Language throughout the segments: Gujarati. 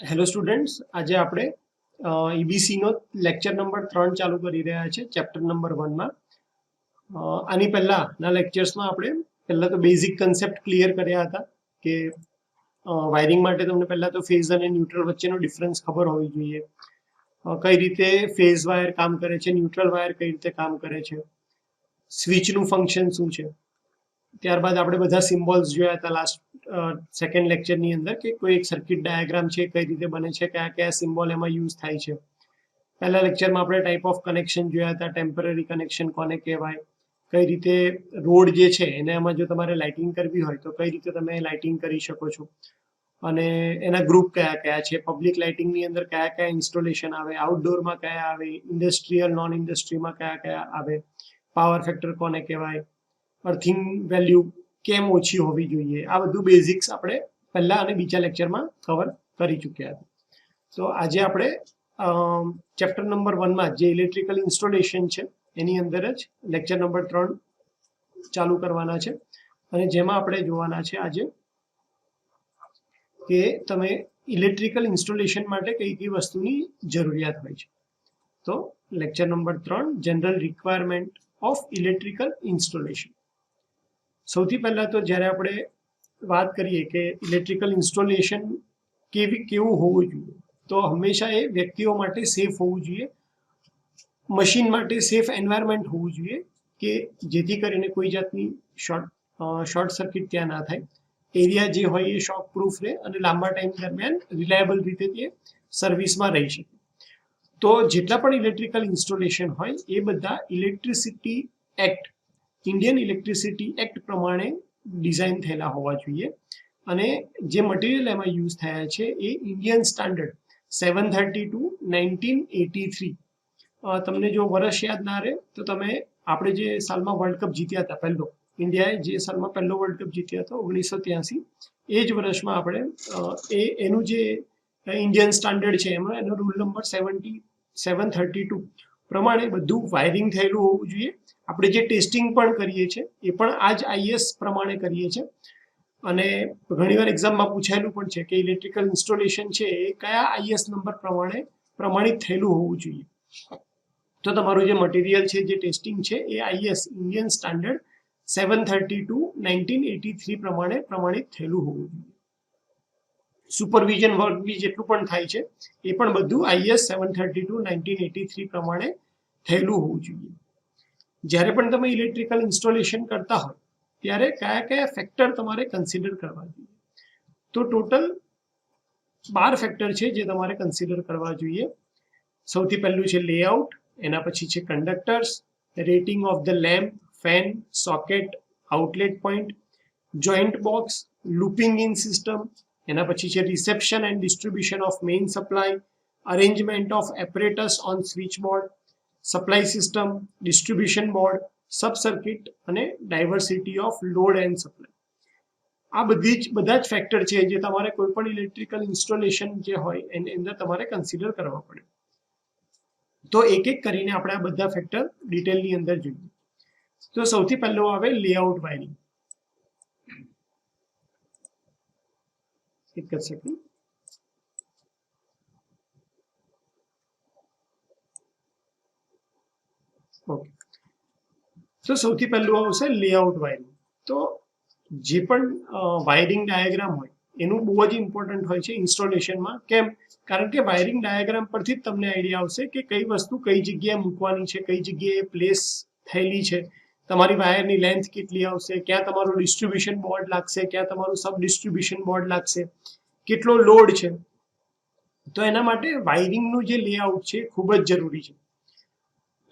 હેલો સ્ટુડન્ટ્સ, આજે આપણે ઈબીસીનો લેક્ચર નંબર 3 ચાલુ કરી રહ્યા છે ચેપ્ટર નંબર 1માં. આની પહેલાંના લેક્ચર્સમાં આપણે પહેલાં તો બેઝિક કન્સેપ્ટ ક્લિયર કર્યા હતા કે વાયરિંગ માટે તમને પહેલાં તો ફેઝ અને ન્યુટ્રલ વચ્ચેનો ડિફરન્સ ખબર હોવી જોઈએ, કઈ રીતે ફેઝ વાયર કામ કરે છે, ન્યુટ્રલ વાયર કઈ રીતે કામ કરે છે, સ્વિચનું ફંક્શન શું છે. ત્યારબાદ આપણે બધા સિમ્બોલ્સ જોયા હતા લાસ્ટ સેકન્ડ લેક્ચરની અંદર કે કોઈ એક સર્કિટ ડાયાગ્રામ છે કઈ રીતે બને છે, કયા કયા સિમ્બોલ એમાં યુઝ થાય છે. પહેલા લેક્ચરમાં આપણે ટાઈપ ઓફ કનેક્શન જોયા હતા, ટેમ્પરરી કનેક્શન કોને કહેવાય, કઈ રીતે રોડ જે છે એને એમાં જો તમારે લાઇટિંગ કરવી હોય તો કઈ રીતે તમે લાઇટિંગ કરી શકો છો, અને એના ગ્રુપ કયા કયા છે, પબ્લિક લાઇટિંગની અંદર કયા કયા ઇન્સ્ટોલેશન આવે, આઉટડોરમાં કયા આવે, ઇન્ડસ્ટ્રીયલ નોન ઇન્ડસ્ટ્રીમાં કયા કયા આવે, પાવર ફેક્ટર કોને કહેવાય, અર્થિંગ વેલ્યુ કેમ ઓછી હોવી જોઈએ, આ બધું બેઝિક્સ આપણે પહેલા અને બીજા લેક્ચરમાં કવર કરી ચૂક્યા હતા. તો આજે આપણે ચેપ્ટર નંબર 1માં જે ઇલેક્ટ્રિકલ ઇન્સ્ટોલેશન છે એની અંદર જ લેક્ચર નંબર 3 ચાલુ કરવાના છે, અને જેમાં આપણે જોવાના છે આજે કે તમે ઇલેક્ટ્રિકલ ઇન્સ્ટોલેશન માટે કઈ કઈ વસ્તુની જરૂરિયાત હોય છે. તો lecture number 3 general requirement of electrical installation. સૌથી પહેલા તો જ્યારે આપણે વાત કરીએ કે ઇલેક્ટ્રિકલ ઇન્સ્ટોલેશન કેવું હોવું જોઈએ, તો હંમેશા એ વ્યક્તિઓ માટે સેફ હોવું જોઈએ, મશીન માટે સેફ એન્વાયરમેન્ટ હોવું જોઈએ કે જેથી કરીને કોઈ જાતની શોર્ટ સર્કિટ ત્યાં ના થાય, એરિયા જે હોય એ શોક પ્રૂફ રહે અને લાંબા ટાઈમ દરમિયાન રિલાયબલ રીતે તે સર્વિસમાં રહી શકે. તો જેટલા પણ ઇલેક્ટ્રિકલ ઇન્સ્ટોલેશન હોય એ બધા electricity act, Indian electricity act પ્રમાણે ડિઝાઇન થયેલા હોવા જોઈએ, અને જે મટીરિયલ એમાં યુઝ થયા છે એ ઇન્ડિયન સ્ટાન્ડર્ડ 732/1983. તમને જો વર્ષ યાદ ના રહે તો તમે આપણે જે સાલમાં વર્લ્ડ કપ જીત્યા હતા, પહેલો ઇન્ડિયાએ જે સાલમાં પહેલો વર્લ્ડ કપ જીત્યા હતો 1983, એ જ વર્ષમાં આપણે એનું જે ઇન્ડિયન સ્ટાન્ડર્ડ છે એમાં એનો રૂલ નંબર 732 પ્રમાણે બધું વાયરિંગ થયેલું હોવું જોઈએ. આપણે જે ટેસ્ટિંગ પણ કરીએ છીએ એ પણ આ જ આઈએસ પ્રમાણે કરીએ છીએ, અને ઘણીવાર એક્ઝામમાં પૂછાયેલું પણ છે કે ઇલેક્ટ્રિકલ ઇન્સ્ટોલેશન છે એ કયા આઈએસ નંબર પ્રમાણે પ્રમાણિત થયેલું હોવું જોઈએ. તો તમારું જે મટીરિયલ છે, જે ટેસ્ટિંગ છે એ આઈએસ ઇન્ડિયન સ્ટાન્ડર્ડ 732/1983 પ્રમાણે પ્રમાણિત થયેલું હોવું જોઈએ. સુપરવિઝન વર્ક બી જેટલું પણ થાય છે એ પણ બધું આઈએસ 732/1983 પ્રમાણે થયેલું હોવું જોઈએ. જ્યારે પણ તમે ઇલેક્ટ્રિકલ ઇન્સ્ટોલેશન કરતા હોય ત્યારે કયા કયા ફેક્ટર તમારે કન્સિડર કરવા જોઈએ, તો ટોટલ 12 ફેક્ટર છે જે તમારે કન્સિડર કરવા જોઈએ. સૌથી પહેલું છે લેઆઉટ, એના પછી છે conductors, rating of the lamp, fan, socket, outlet point, joint box, looping in system, એના પછી છે reception and distribution of main supply, arrangement of apparatus on switch board, supply system, distribution board, sub circuit અને diversity of load and supply. આ બધા જ ફેક્ટર છે જે તમારે કોઈ પણ ઇલેક્ટ્રિકલ ઇન્સ્ટોલેશન જે હોય એની અંદર તમારે કન્સિડર કરવા પડે. તો એક એક કરીને આપણે આ બધા ફેક્ટર ડિટેલની અંદર જોઈએ. તો સૌથી પહેલો આવે લેઆઉટ વાયરિંગ. એક જ સેકન્ડ. ઓકે, તો સૌથી પહેલું આવશે લેઆઉટ વાયરિંગ. તો જે પણ વાયરિંગ ડાયાગ્રામ હોય એનું બહુ જ ઇમ્પોર્ટન્ટ હોય છે ઇન્સ્ટોલેશનમાં. કેમ? કારણ કે વાયરિંગ ડાયાગ્રામ પરથી જ તમને આઈડિયા આવશે કે કઈ વસ્તુ કઈ જગ્યાએ મૂકવાની છે, કઈ જગ્યાએ પ્લેસ થયેલી છે, તમારી વાયરની લેન્થ કેટલી આવશે, ક્યાં તમારું ડિસ્ટ્રીબ્યુશન બોર્ડ લાગશે, ક્યાં તમારું સબ ડિસ્ટ્રીબ્યુશન બોર્ડ લાગશે, કેટલો લોડ છે. તો એના માટે વાયરિંગનું જે લેઆઉટ છે ખૂબ જ જરૂરી છે.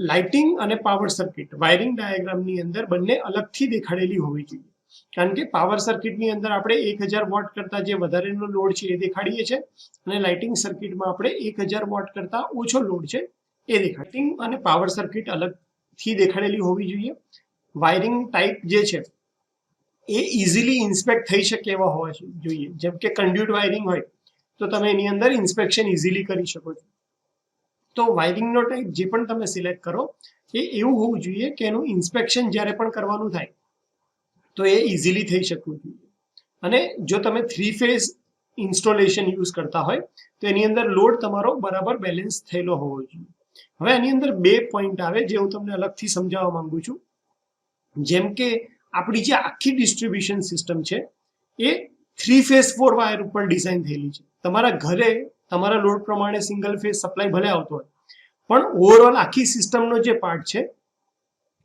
લાઇટિંગ અને પાવર સર્કિટ વાયરિંગ ડાયાગ્રામની અંદર બંને અલગથી દેખાડેલી હોવી જોઈએ, કારણ કે પાવર સર્કિટની અંદર આપણે 1000 વોટ કરતાં જે વધારેનો લોડ છે એ દેખાડીએ છીએ, અને લાઇટિંગ સર્કિટમાં આપણે 1000 વોટ કરતાં ઓછો લોડ છે એ દેખાડીએ. અને પાવર સર્કિટ અલગથી દેખાડેલી હોવી જોઈએ. વાયરિંગ ટાઈપ જે છે એ ઇઝીલી ઇન્સ્પેક્ટ થઈ શકે એવા હોવા જોઈએ. જેમ કે કન્ડ્યુટ વાયરિંગ હોય તો તમે એની અંદર ઇન્સ્પેક્શન ઇઝીલી કરી શકો છો. તો વાયરિંગનો ટાઈપ જે પણ તમે સિલેક્ટ કરો એ એવું હોવું જોઈએ કે એનું ઇન્સ્પેક્શન જ્યારે પણ કરવાનું થાય તો એ ઇઝીલી થઈ શકવું જોઈએ. અને જો તમે 3 ફેઝ ઇન્સ્ટોલેશન યુઝ કરતા હોય તો એની અંદર લોડ તમારો બરાબર બેલેન્સ થયેલો હોવો જોઈએ. હવે આની અંદર બે પોઈન્ટ આવે જે હું તમને અલગથી સમજાવવા માંગુ છું. જેમ કે આપણી જે આખી ડિસ્ટ્રીબ્યુશન સિસ્ટમ છે એ 3 ફેઝ 4 વાયર ઉપર ડિઝાઇન થયેલી છે. તમારા ઘરે તમારા લોડ પ્રમાણે સિંગલ ફેઝ સપ્લાય ભલે આવતો હોય, પણ ઓવરઓલ આખી સિસ્ટમનો જે પાર્ટ છે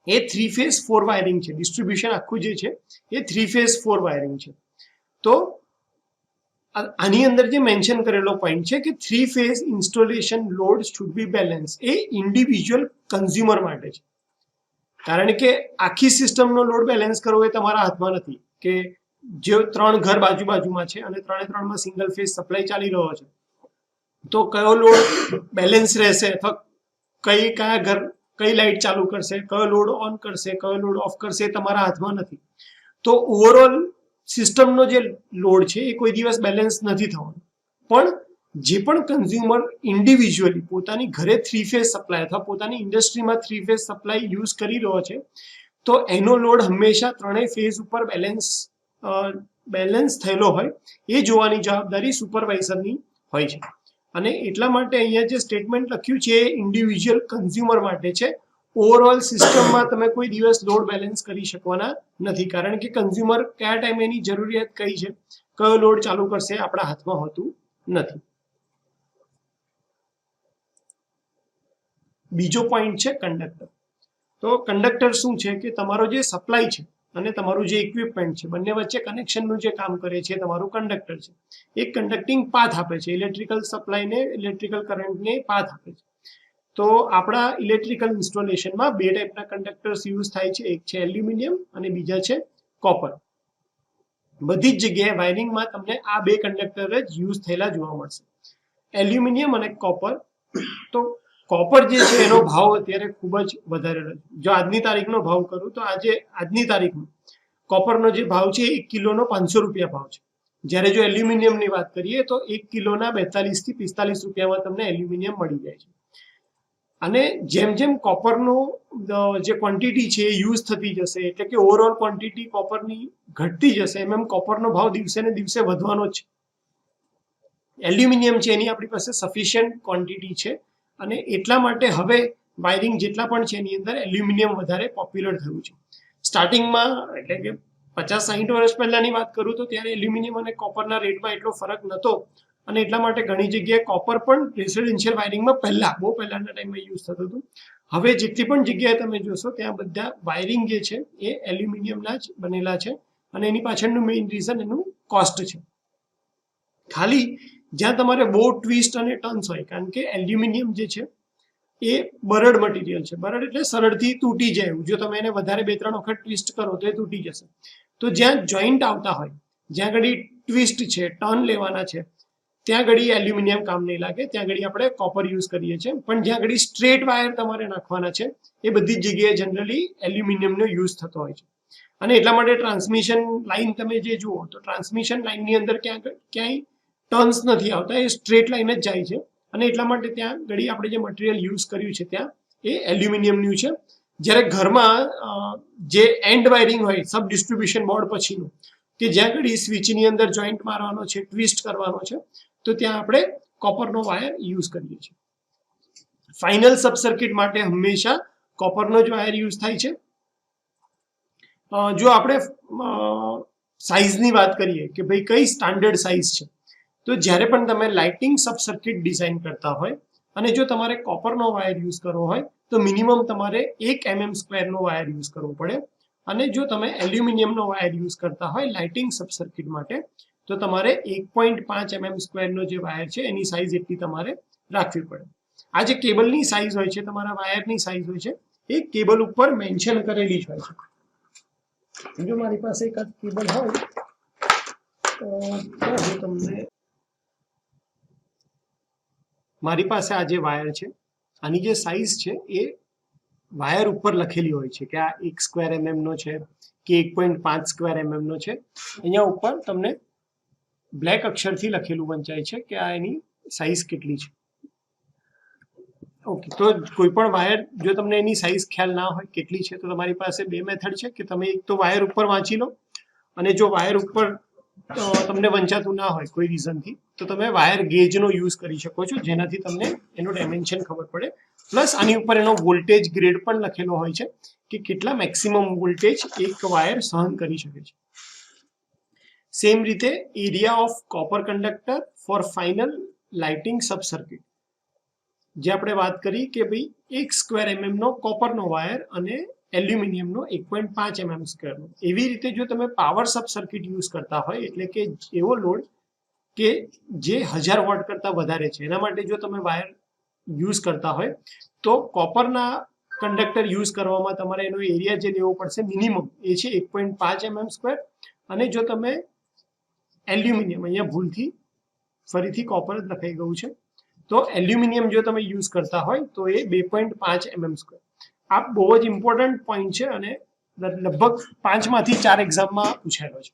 એ 3 ફેઝ 4 વાયરિંગ છે. ડિસ્ટ્રીબ્યુશન આખું જે છે એ 3 ફેઝ 4 વાયરિંગ છે. તો આની અંદર જે મેન્શન કરેલો પોઈન્ટ છે કે 3 phase installation load should be balance, A individual consumer માટે છે. કારણ કે આખી સિસ્ટમનો લોડ બેલેન્સ કરવો એ તમારા હાથમાં નથી કે જે 3 ઘર બાજુમાં છે અને 3 સિંગલ ફેઝ સપ્લાય ચાલી રહ્યો છે, તો કયો લોડ બેલેન્સ રહેશે અથવા કયા ઘર કઈ લાઇટ ચાલુ કરશે, કયો લોડ ઓન કરશે, કયો લોડ ઓફ કરશે, એ તમારા હાથમાં નથી. તો ઓવરઓલ સિસ્ટમનો જે લોડ છે એ કોઈ દિવસ બેલેન્સ નથી થવાનો. પણ જે પણ કન્ઝ્યુમર ઇન્ડિવિજ્યુઅલી પોતાની ઘરે 3 ફેઝ સપ્લાય અથવા પોતાની ઇન્ડસ્ટ્રીમાં 3 ફેઝ સપ્લાય યુઝ કરી રહ્યો છે, તો એનો લોડ હંમેશા 3 ફેઝ ઉપર બેલેન્સ થયેલો હોય એ જોવાની જવાબદારી સુપરવાઇઝરની હોય છે. અને એટલા માટે અહીંયા જે સ્ટેટમેન્ટ લખ્યું છે એ ઇન્ડિવિજ્યુઅલ કન્ઝ્યુમર માટે છે. ઓવરઓલ સિસ્ટમમાં તમે કોઈ દિવસ લોડ બેલેન્સ કરી શકવાના નથી, કારણ કે કન્ઝ્યુમર કયા ટાઈમે એની જરૂરિયાત કઈ છે, કયો લોડ ચાલુ કરશે, આપણા હાથમાં હોતું નથી. બીજો પોઈન્ટ છે કંડક્ટર. તો કંડક્ટર શું છે કે તમારો જે સપ્લાય છે અને તમારું જે ઇક્વિપમેન્ટ છે બંને વચ્ચે કનેક્શનનું જે કામ કરે છે તમારું કંડક્ટર છે. એક કન્ડક્ટિંગ પાથ આપે છે, ઇલેક્ટ્રિકલ સપ્લાયને, ઇલેક્ટ્રિકલ કરંટને પાથ આપે છે. તો આપણા ઇલેક્ટ્રિકલ ઇન્સ્ટોલેશનમાં બે ટાઈપના કંડક્ટર્સ યુઝ થાય છે, એક છે એલ્યુમિનિયમ અને બીજા છે કોપર. બધી જ જગ્યાએ વાયરિંગમાં તમને આ બે કંડક્ટર જ યુઝ થયેલા જોવા મળશે, એલ્યુમિનિયમ અને કોપર. તો કોપર જે છે એનો ભાવ અત્યારે ખૂબ જ વધારે રહ્યો. જો આજની તારીખનો ભાવ કરું તો આજની તારીખમાં કોપરનો જે ભાવ છે 1 કિલોનો 500 રૂપિયા ભાવ છે. જ્યારે જો એલ્યુમિનિયમની વાત કરીએ તો 1 કિલોના 42 થી 45 રૂપિયામાં તમને એલ્યુમિનિયમ મળી જાય છે. અને જેમ જેમ કોપરનો જે ક્વોન્ટિટી છે એ યુઝ થતી જશે, એટલે કે ઓવરઓલ ક્વોન્ટિટી કોપરની ઘટતી જશે, એમ કોપરનો ભાવ દિવસે ને દિવસે વધવાનો જ છે. એલ્યુમિનિયમ છે એની આપણી પાસે સફિશિયન્ટ ક્વોન્ટિટી છે અને એટલા માટે હવે વાયરિંગ જેટલા પણ છે એની અંદર એલ્યુમિનિયમ વધારે પોપ્યુલર થયું છે. સ્ટાર્ટિંગમાં એટલે કે 50-60 વર્ષ પહેલાની વાત કરું તો ત્યારે એલ્યુમિનિયમ અને કોપરના રેટમાં એટલો ફરક નહોતો અને એટલા માટે ઘણી જગ્યાએ કોપર પણ રેસિડેન્શિયલ વાયરિંગમાં બહુ પહેલાના ટાઈમમાં યુઝ થતું હતું. હવે જેટલી પણ જગ્યાએ તમે જોશો ત્યાં બધા વાયરિંગ જે છે એ એલ્યુમિનિયમના જ બનેલા છે અને એની પાછળનું મેઇન રીઝન એનું કોસ્ટ છે. ખાલી જ્યાં તમારે બહુ ટ્વિસ્ટ અને ટર્ન્સ હોય, કારણ કે એલ્યુમિનિયમ જે છે એ બરડ મટીરિયલ છે. બરડ એટલે સરળથી તૂટી જાય એવું. જો તમે એને વધારે 2-3 વખત ટ્વિસ્ટ કરો તો એ તૂટી જશે. તો જ્યાં જોઈન્ટ આવતા હોય, જ્યાં ઘડી ટ્વિસ્ટ છે, ટર્ન લેવાના છે, ત્યાં ઘડી એલ્યુમિનિયમ કામ નહીં લાગે, ત્યાં ઘડી આપણે કોપર યુઝ કરીએ છીએ. પણ જ્યાં ઘડી સ્ટ્રેટ વાયર તમારે નાખવાના છે એ બધી જ જગ્યાએ જનરલી એલ્યુમિનિયમનો યુઝ થતો હોય છે. અને એટલા માટે ટ્રાન્સમિશન લાઇન તમે જે જુઓ તો ટ્રાન્સમિશન લાઇનની અંદર ક્યાંય ટર્ન્સ નથી આવતા, એ સ્ટ્રેટ લાઇન જ જાય છે. અને એટલા માટે ત્યાં ઘડી આપણે જે મટીરિયલ યુઝ કર્યું છે ત્યાં એ એલ્યુમિનિયમનું છે. જ્યારે ઘરમાં જે એન્ડ વાયરિંગ હોય સબ ડિસ્ટ્રીબ્યુશન બોર્ડ પછીનું, કે જ્યાં ઘડી સ્વિચની અંદર જોઈન્ટ મારવાનો છે, ટ્વિસ્ટ કરવાનો છે, તો ત્યાં આપણે કોપરનો વાયર યુઝ કરીએ છીએ. ફાઇનલ સબ સર્કિટ માટે હંમેશા કોપરનો જ વાયર યુઝ થાય છે. જો આપણે સાઇઝની વાત કરીએ કે ભાઈ કઈ સ્ટાન્ડર્ડ સાઇઝ છે, તો જ્યારે પણ તમે લાઇટિંગ સબ સર્કિટ ડિઝાઇન કરતા હોય અને જો તમારે કોપરનો વાયર યુઝ કરવો હોય તો મિનિમમ તમારે 1 mm² નો વાયર યુઝ કરવો પડે. અને જો તમે એલ્યુમિનિયમનો વાયર યુઝ કરતા હોય લાઇટિંગ સબ સર્કિટ માટે તો તમારે 1.5 mm² નો જે વાયર છે એની સાઇઝ એટલી તમારે રાખવી પડે. આ જે કેબલની સાઇઝ હોય છે, તમારા વાયરની સાઇઝ હોય છે, એ કેબલ ઉપર મેન્શન કરેલી જ હોય છે. જો મારી પાસે એક કેબલ હોય તો હું તમને, મારી પાસે આ જે વાયર છે આની જે સાઇઝ છે એ વાયર ઉપર લખેલી હોય છે કે આ 1² mm નો છે કે 1.5² mm નો છે. અહીંયા ઉપર તમને બ્લેક અક્ષરથી લખેલું વંચાય છે કે આ એની સાઇઝ કેટલી છે. ઓકે, તો કોઈ પણ વાયર જો તમને એની સાઇઝ ખ્યાલ ના હોય કેટલી છે તો તમારી પાસે બે મેથડ છે કે તમે એક તો વાયર ઉપર વાંચી લો અને જો વાયર ઉપર તમને વંચાતું ના હોય કોઈ રીઝનથી તો તમે વાયર ગેજનો યુઝ કરી શકો છો, જેનાથી તમને એનું ડાયમેન્શન ખબર પડે. પ્લસ આની ઉપર એનો વોલ્ટેજ ગ્રેડ પણ લખેલો હોય છે કે કેટલા મેક્સિમમ વોલ્ટેજ એક વાયર સહન કરી શકે છે. સેમ રીતે area of copper conductor for final lighting sub circuit, જે આપણે વાત કરી કે ભાઈ 1 સ્ક્વેર નો કોપરનો વાયર અને એલ્યુમિનિયમનો 1.5 mm સ્ક્વેરનો. એવી રીતે જો તમે પાવર સબ સર્કિટ યુઝ કરતા હોય, એટલે કે એવો લોડ કે જે 1000 વોટ કરતા વધારે છે, એના માટે જો તમે વાયર યુઝ કરતા હોય તો કોપરના કંડક્ટર યુઝ કરવામાં તમારે એનો એરિયા જે લેવો પડશે મિનિમમ એ છે 1.5 mm સ્ક્વેર. અને જો તમે એલ્યુમિનિયમ, અહીંયા ભૂલથી ફરીથી કોપર જ લખાઈ ગયું છે, તો એલ્યુમિનિયમ જો તમે યુઝ કરતા હોય તો એ 2.5 mm સ્ક્વેર. આ બહુ જ ઇમ્પોર્ટન્ટ પોઈન્ટ છે અને લગભગ 5 માંથી 4 એક્ઝામમાં પૂછાયેલો છે.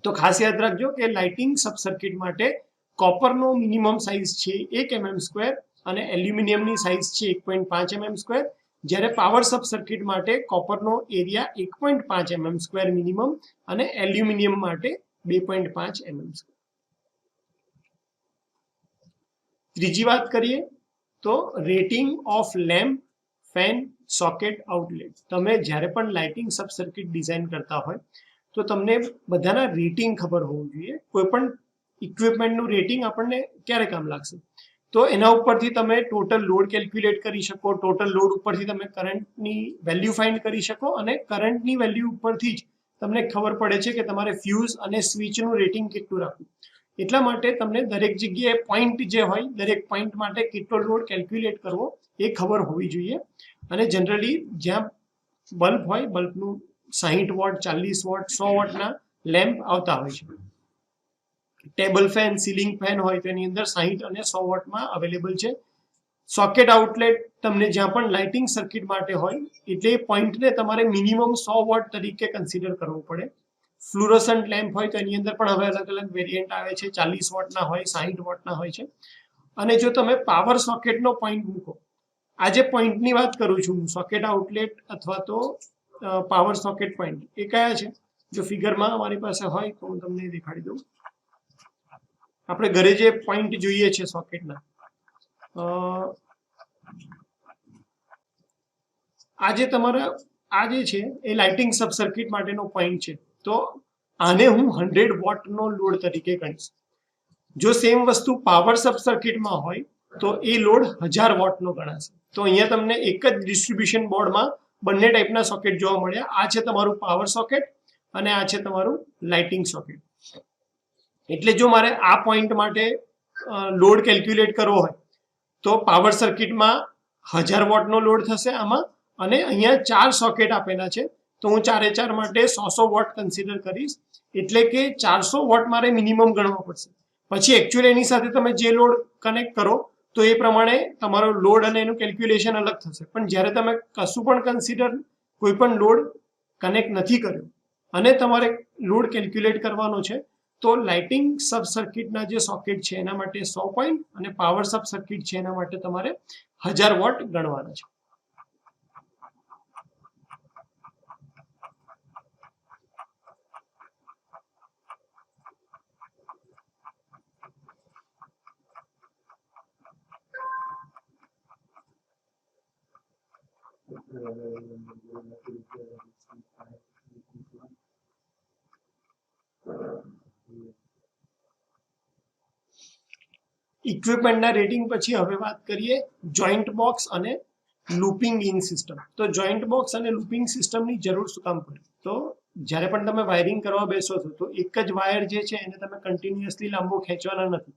તો ખાસ યાદ રાખજો કે લાઇટિંગ સબ સર્કિટ માટે કોપરનો મિનિમમ સાઇઝ છે 1 mm સ્ક્વેર અને એલ્યુમિનિયમની સાઇઝ છે 1.5 mm સ્ક્વેર. જ્યારે પાવર સબ સર્કિટ માટે કોપરનો એરિયા 1.5 mm સ્ક્વેર મિનિમમ અને એલ્યુમિનિયમ માટે 2.5 mm સ્ક્વેર. ત્રીજી વાત કરીએ તો rating of lamp, fan, socket, outlet. તમે જ્યારે પણ લાઇટિંગ સબ સર્કિટ ડિઝાઇન કરતા હોય તો તમને બધાના રેટિંગ ખબર હોવું જોઈએ. કોઈ પણ ઇક્વિપમેન્ટનું રેટિંગ આપણને ક્યારે કામ લાગશે? તો એના ઉપરથી તમે ટોટલ લોડ કેલ્ક્યુલેટ કરી શકો, ટોટલ લોડ ઉપરથી તમે કરંટની વેલ્યુ ફાઇન્ડ કરી શકો અને કરંટની વેલ્યુ ઉપરથી જ તમને ખબર પડે છે કે તમારે ફ્યુઝ અને સ્વિચનું રેટિંગ કેટલું રાખવું. એટલા માટે તમને દરેક જગ્યાએ પોઈન્ટ જે હોય, દરેક પોઈન્ટ માટે કેટલો લોડ કેલ્ક્યુલેટ કરવો એ ખબર હોવી જોઈએ. અને જનરલી જ્યાં બલ્બ હોય, બલ્બનું 60 વોટ, 40 વોટ, 100 વોટના લેમ્પ આવતા હોય છે. ટેબલ ફેન, સીલિંગ ફેન હોય તો એની અંદર 60 અને 100 વોટમાં અવેલેબલ છે. સોકેટ આઉટલેટ તમને જ્યાં પણ લાઇટિંગ સર્કિટ માટે હોય એટલે એ પોઈન્ટને તમારે મિનિમમ 100 વોટ તરીકે કન્સિડર કરવો પડે. ફ્લુરોસન્ટ લેમ્પ હોય તો એની અંદર પણ હવે અલગ અલગ વેરિયન્ટ આવે છે, 40 વોટના હોય, 60 વોટના હોય છે. અને જો તમે પાવર સોકેટનો પોઈન્ટ મૂકો, આ જે પોઈન્ટની વાત કરું છું હું, સોકેટ આઉટલેટ અથવા તો પાવર સોકેટ પોઈન્ટ, એ કયા છે? જો ફિગરમાં અમારી પાસે હોય તો હું તમને દેખાડી દઉં. આપણે ઘરે જે પોઈન્ટ જોઈએ છે સોકેટના, આ જે તમારા આ જે છે એ લાઇટિંગ સબ સર્કિટ માટેનો પોઈન્ટ છે. તો આને હું 100 વોટનો લોડ તરીકે ગણીશ. જો સેમ વસ્તુ પાવર સબ સર્કિટમાં હોય તો એ લોડ 1000 વોટનો ગણાશે. તો અહીંયા તમને એક જ ડિસ્ટ્રીબ્યુશન બોર્ડમાં બંને ટાઈપના સોકેટ જોવા મળ્યા. આ છે તમારું પાવર સોકેટ અને આ છે તમારું લાઇટિંગ સોકેટ. એટલે જો મારે આ પોઈન્ટ માટે લોડ કેલ્ક્યુલેટ કરવો હોય તો પાવર સર્કિટમાં 1000 વોટનો લોડ થશે આમાં, અને અહીંયા 4 સોકેટ આપેલા છે તો હું 4 એ 4 માટે 100 વોટ કન્સિડર કરીશ. એટલે કે 400 વોટ મારે મિનિમમ ગણવો પડશે. પછી એકચ્યુઅલી એની સાથે તમે જે લોડ કનેક્ટ કરો તો એ પ્રમાણે તમારો લોડ અને એનું કેલ્ક્યુલેશન અલગ થશે. પણ જ્યારે તમે કશું પણ કન્સિડર, કોઈ પણ લોડ કનેક્ટ નથી કર્યો અને તમારે લોડ કેલ્ક્યુલેટ કરવાનો છે, તો લાઇટિંગ સબ સર્કિટના જે સોકેટ છે એના માટે 100 પોઈન્ટ અને પાવર સબ સર્કિટ છે એના માટે તમારે 1000 વોટ ગણવાના છે. ઇક્વિપમેન્ટના રેટિંગ પછી હવે વાત કરીએ જોઈન્ટ બોક્સ અને લૂપિંગ ઇન સિસ્ટમ. તો જોઈન્ટ બોક્સ અને લૂપિંગ સિસ્ટમની જરૂર શું કામ પડે? તો જ્યારે પણ તમે વાયરિંગ કરવા બેસો છો તો એક જ વાયર જે છે એને તમે કન્ટિન્યુઅસલી લાંબો ખેંચવાના નથી.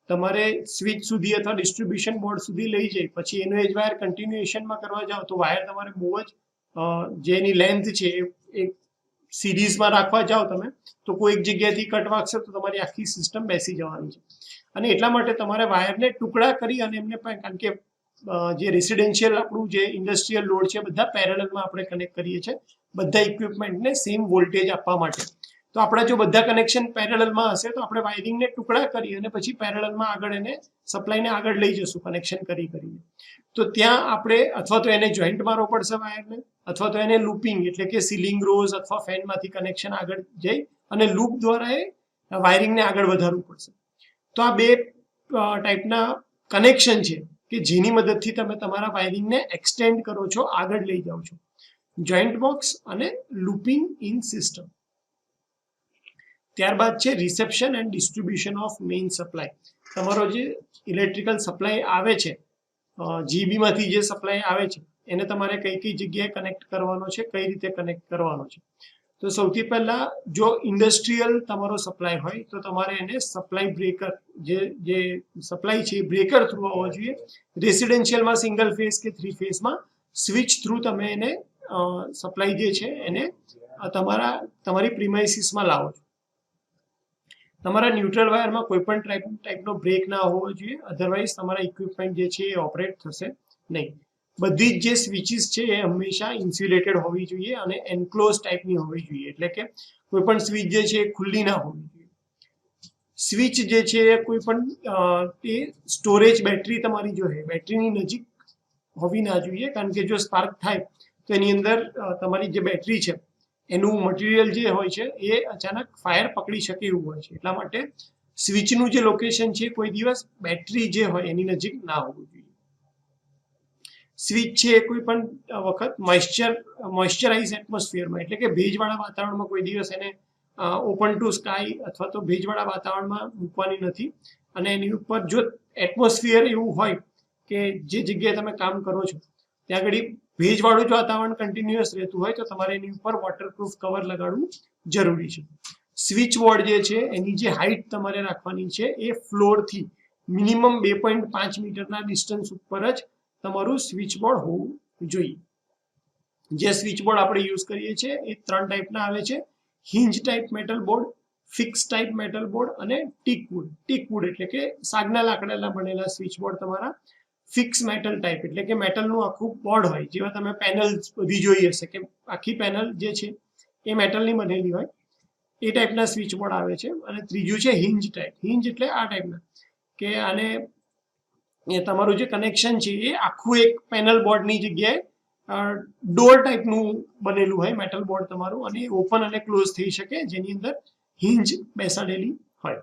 તમારે સ્વિચ સુધી અથવા ડિસ્ટ્રીબ્યુશન બોર્ડ સુધી લઈ જઈ પછી એનો એ જ વાયર કન્ટિન્યુએશનમાં કરવા જાઓ તો વાયર તમારે બહુ જ જે એની લેન્થ છે એ સિરીઝમાં રાખવા જાઓ તમે તો કોઈ એક જગ્યાએથી કટ વાગશે તો તમારી આખી સિસ્ટમ બેસી જવાની છે. અને એટલા માટે તમારે વાયરને ટુકડા કરી અને એમને પણ, કારણ કે જે રેસિડેન્શિયલ આપણું જે ઇન્ડસ્ટ્રીયલ લોડ છે બધા પેરેલલમાં આપણે કનેક્ટ કરીએ છીએ બધા ઇક્વિપમેન્ટને સેમ વોલ્ટેજ આપવા માટે. તો તો આપણા જો બધા કનેક્શન પેરેલલમાં હશે તો આપણે વાયરિંગને ટુકડા કરી અને પછી પેરેલલમાં આગળ એને સપ્લાયને આગળ લઈ જશું કનેક્શન કરીને. તો ત્યાં આપણે અથવા તો એને જોઈન્ટ મારવો પડશે વાયરને, અથવા તો એને લૂપિંગ એટલે કે સીલિંગ રોઝ અથવા ફેનમાંથી કનેક્શન આગળ જઈ અને લૂપ દ્વારા એ વાયરિંગને આગળ વધારવું પડશે. તો આ બે ટાઈપના કનેક્શન છે કે જેની મદદથી તમે તમારા વાયરિંગને એક્સટેન્ડ કરો છો, આગળ લઈ જાઓ છો. જોઈન્ટ બોક્સ અને લૂપિંગ ઇન સિસ્ટમ. ત્યારબાદ છે reception and distribution of main supply. તમારો જે ઇલેક્ટ્રિકલ સપ્લાય આવે છે, જીબી માંથી જે સપ્લાય આવે છે એને તમારે કઈ કઈ જગ્યાએ કનેક્ટ કરવાનો છે, કઈ રીતે કનેક્ટ કરવાનો છે. તો સૌથી પહેલા જો ઇન્ડસ્ટ્રીયલ તમારો સપ્લાય હોય તો તમારે એને સપ્લાય બ્રેકર, જે સપ્લાય છે બ્રેકર થ્રુ આવવો જોઈએ. રેસિડેન્શિયલમાં સિંગલ ફેઝ કે 3 ફેઝમાં સ્વિચ થ્રુ તમે એને સપ્લાય જે છે એને તમારી પ્રિમાઇસીસમાં લાવો છો. તમારા ન્યુટ્રલ વાયરમાં કોઈ પણ ટાઈપનો બ્રેક ના હોવો જોઈએ, અધરવાઇઝ તમારા ઇક્વિપમેન્ટ જે છે એ ઓપરેટ થશે નહીં. બધી જ જે સ્વિચીસ છે એ હંમેશા ઇન્સ્યુલેટેડ હોવી જોઈએ અને એન્ક્લોઝ ટાઈપની હોવી જોઈએ, એટલે કે કોઈ પણ સ્વિચ જે છે એ ખુલ્લી ના હોવી જોઈએ. સ્વિચ જે છે એ કોઈ પણ એ સ્ટોરેજ બેટરી તમારી જો છે બેટરીની નજીક હોવી ના જોઈએ, કારણ કે જો સ્પાર્ક થાય તો એની અંદર તમારી જે બેટરી છે એનું મટીરિયલ જે હોય છે એ અચાનક ફાયર પકડી શકે એવું હોય છે. એટલા માટે સ્વિચનું જે લોકેશન છે કોઈ દિવસ બેટરી જે હોય એની નજીક ના હોવું જોઈએ. સ્વિચ છે કોઈ પણ વખત મોઇશ્ચરાઇઝ એટમોસ્ફિયરમાં એટલે કે ભેજવાળા વાતાવરણમાં કોઈ દિવસ એને ઓપન ટુ સ્કાય અથવા તો ભેજવાળા વાતાવરણમાં મૂકવાની નથી. અને એની ઉપર જો એટમોસ્ફિયર એવું હોય કે જે જગ્યાએ તમે કામ કરો છો ત્યાં આગળ ભેજવાળું જ વાતાવરણ કન્ટિન્યુઅસ રહેતું હોય તો તમારે એની ઉપર વોટરપ્રૂફ કવર લગાડવું જરૂરી છે. સ્વિચ બોર્ડ જે છે એની જે હાઇટ તમારે રાખવાની છે એ ફ્લોરથી મિનિમમ 2.5 મીટરના ડિસ્ટન્સ ઉપર જ તમારું સ્વિચ બોર્ડ હોવું જોઈએ. જે સ્વિચ બોર્ડ આપણે યુઝ કરીએ છીએ એ 3 ટાઈપના આવે છે: hinge type metal board, fix type metal board અને ટીક વુડ. ટીક વુડ એટલે કે સાગના લાકડાના બનેલા સ્વિચ બોર્ડ તમારા. ફિક્સ મેટલ ટાઈપ એટલે કે મેટલનું આખું બોર્ડ હોય, જેવા તમે પેનલ બધી જોઈ હશે કે આખી પેનલ જે છે એ મેટલની બનેલી હોય, એ ટાઈપના સ્વિચ બોર્ડ આવે છે. અને ત્રીજું છે હિંજ ટાઈપ. હિંજ એટલે આ ટાઈપના કે આને એ તમારું જે કનેક્શન છે એ આખું એક પેનલ બોર્ડની જગ્યાએ ડોર ટાઈપનું બનેલું હોય મેટલ બોર્ડ તમારું, અને ઓપન અને ક્લોઝ થઈ શકે, જેની અંદર હિંજ બેસાડેલી હોય.